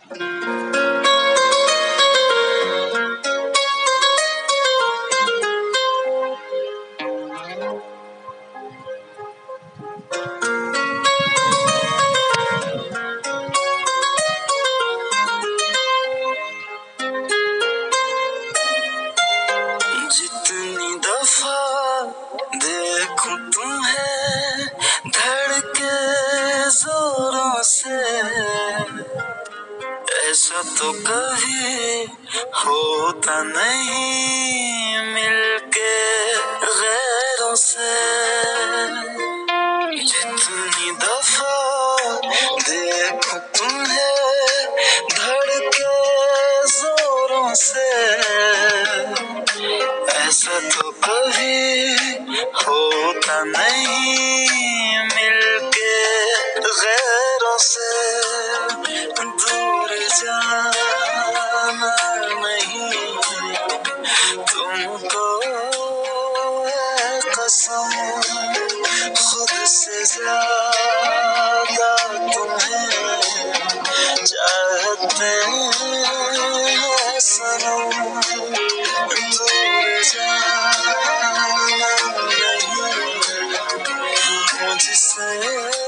जितनी दफा देखूं तुम्हें धड़के जोरों से, ऐसा तो कभी होता नहीं मिलके गैरों से। जितनी दफा देखूं तुम्हें धड़के जोरों से, ऐसा तो कभी होता नहीं मिलके गैरों से। दूर जाना नहीं तुमको है कसम, खुद से ज्यादा तुम्हें चाहते हैं सनम। दूर जाना नहीं मुझसे